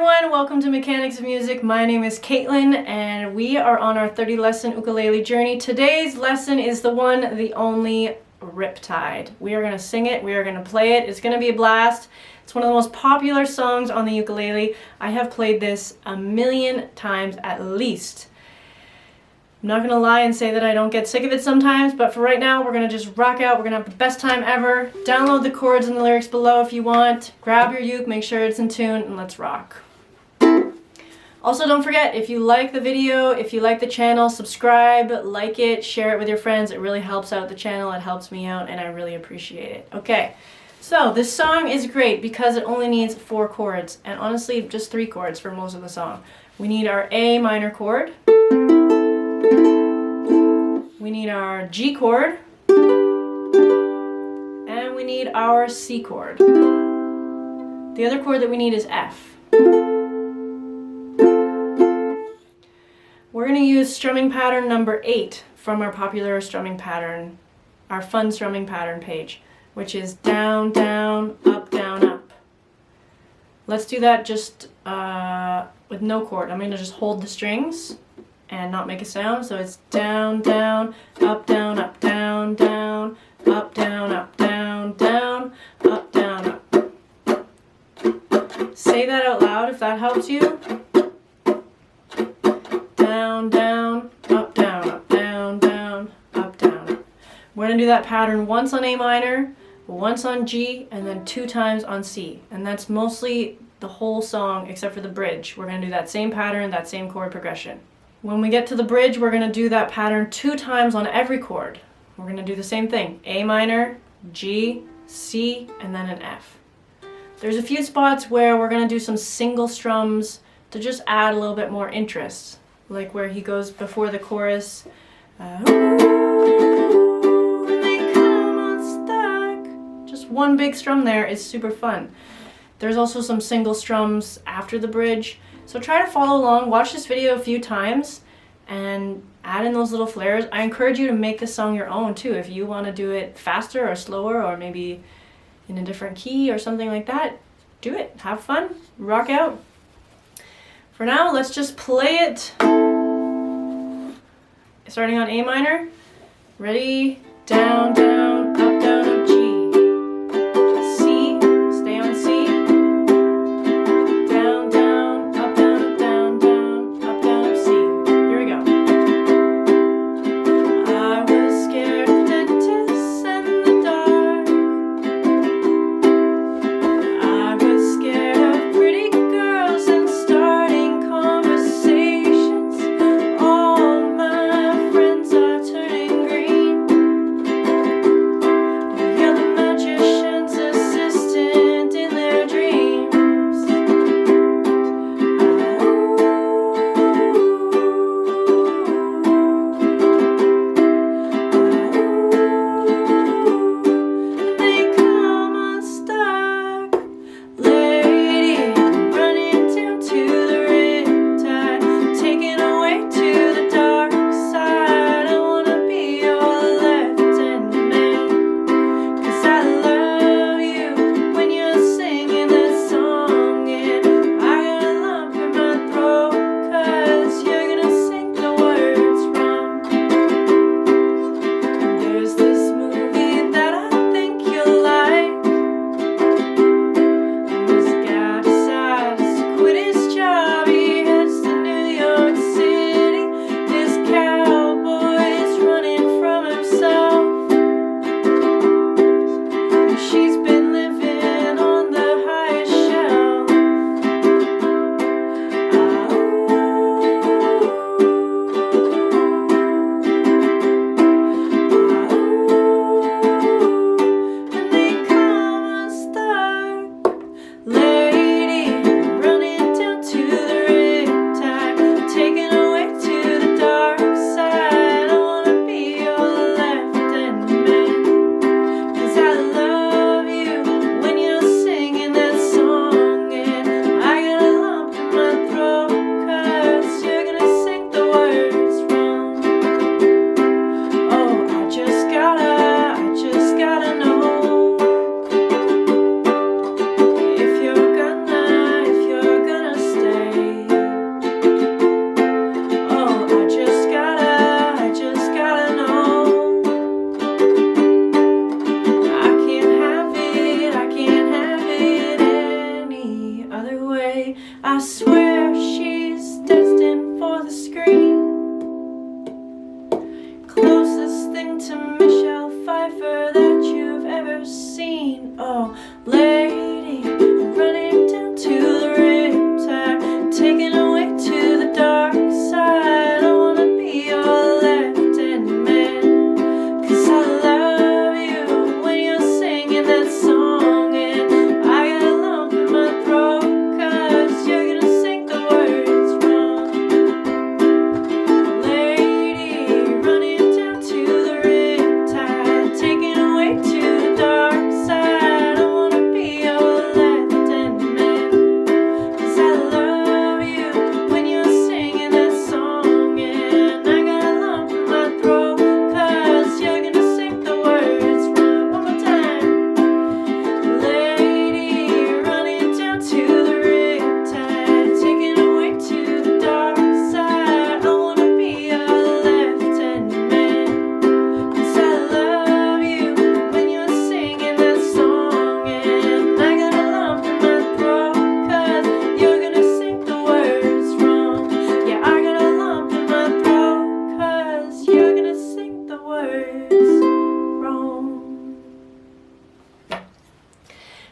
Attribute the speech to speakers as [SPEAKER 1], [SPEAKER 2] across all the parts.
[SPEAKER 1] everyone, welcome to Mechanics of Music. My name is Caitlin and we are on our 30 lesson ukulele journey. Today's lesson is the one, the only Riptide. We are going to sing it, we are going to play it. It's going to be a blast. It's one of the most popular songs on the ukulele. I have played this a million times at least. I'm not going to lie and say that I don't get sick of it sometimes, but for right now we're going to just rock out. We're going to have the best time ever. Download the chords and the lyrics below if you want. Grab your uke, make sure it's in tune, and let's rock. Also, don't forget, if you like the video, if you like the channel, subscribe, like it, share it with your friends. It really helps out the channel, it helps me out, and I really appreciate it. Okay, so this song is great because it only needs 4 chords, and honestly, just 3 chords for most of the song. We need our A minor chord. We need our G chord, and we need our C chord. The other chord that we need is F. We're going to use strumming pattern number 8 from our popular strumming pattern, our fun strumming pattern page, which is down, down, up, down, up. Let's do that just with no chord. I'm going to just hold the strings and not make a sound. So it's down, down, up, down, up, down, down, up, down, up, down, down, up, down, up. Say that out loud if that helps you. Down, down, up, down, up, down, down, up, down, up. We're going to do that pattern once on A minor, once on G, and then 2 times on C. And that's mostly the whole song except for the bridge. We're going to do that same pattern, that same chord progression. When we get to the bridge, we're going to do that pattern 2 times on every chord. We're going to do the same thing. A minor, G, C, and then an F. There's a few spots where we're going to do some single strums to just add a little bit more interest. Like where he goes before the chorus. Just one big strum there is super fun. There's also some single strums after the bridge. So try to follow along, watch this video a few times, and add in those little flares. I encourage you to make this song your own too. If you want to do it faster or slower or maybe in a different key or something like that, do it. Have fun, rock out. For now, let's just play it. Starting on A minor. Ready? Down, down, up, down, up, G. C, stay on C. Down, down, up, down, up, down, down, up, down, up, C. Here we go. I was scared of dentists and the dark. I was scared of pretty girls and starting conversations. All my friends are turning green. The yellow other way. I swear she's destined for the screen. Closest thing to Michelle Pfeiffer that you've ever seen. Oh, lady, running down to the riptide, taken away to the dark side. I wanna be your left-hand man, 'cause I love you when you're singing that song. And I got a lump in my throat 'cause you're gonna sing the words wrong. Lady, running down to the riptide, taken away to the dark side. I wanna be your left-hand man, 'cause I love you when you're singing that song. And I got a lump in my throat 'cause you're gonna sing the words wrong. One more time. Lady, running down to the riptide, taken away to the dark side. I wanna be your left-hand man, 'cause I love you when you're singing that song. And I got a lump in my throat 'cause you're gonna sing the words wrong. Yeah, I got a lump in my throat 'cause you're gonna sing the words wrong.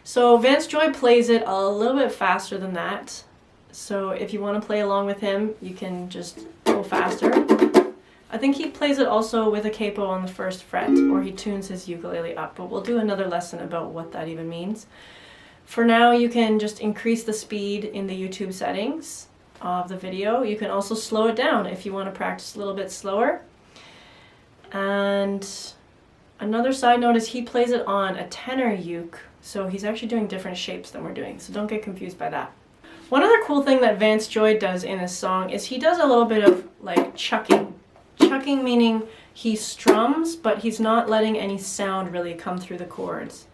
[SPEAKER 1] So Vance Joy plays it a little bit faster than that. So if you want to play along with him, you can just go faster. I think he plays it also with a capo on the first fret, or he tunes his ukulele up, but we'll do another lesson about what that even means. For now, you can just increase the speed in the YouTube settings of the video. You can also slow it down if you want to practice a little bit slower. And another side note is he plays it on a tenor uke, so he's actually doing different shapes than we're doing, so don't get confused by that. One other cool thing that Vance Joy does in this song is he does a little bit of like chucking. Chucking meaning he strums, but he's not letting any sound really come through the chords.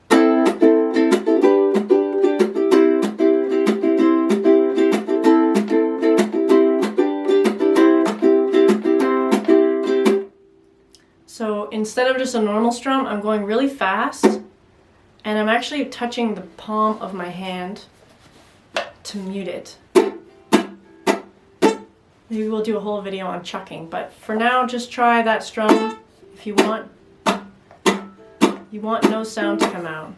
[SPEAKER 1] So instead of just a normal strum, I'm going really fast, and I'm actually touching the palm of my hand to mute it. Maybe we'll do a whole video on chucking, but for now, just try that strum if you want. You want no sound to come out.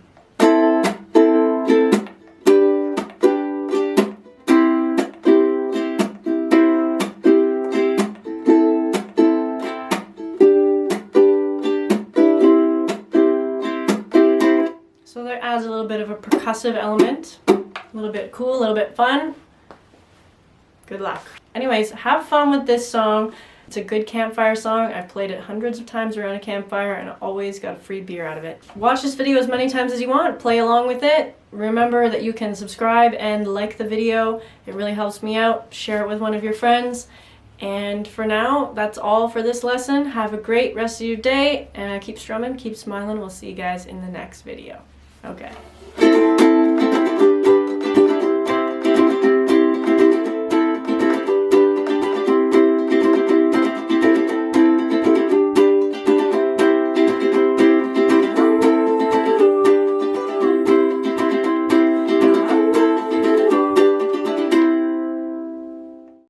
[SPEAKER 1] So that adds a little bit of a percussive element, a little bit cool, a little bit fun. Good luck. Anyways, have fun with this song. It's a good campfire song. I've played it hundreds of times around a campfire and always got a free beer out of it. Watch this video as many times as you want. Play along with it. Remember that you can subscribe and like the video. It really helps me out. Share it with one of your friends. And for now, that's all for this lesson. Have a great rest of your day and keep strumming, keep smiling. We'll see you guys in the next video. Okay.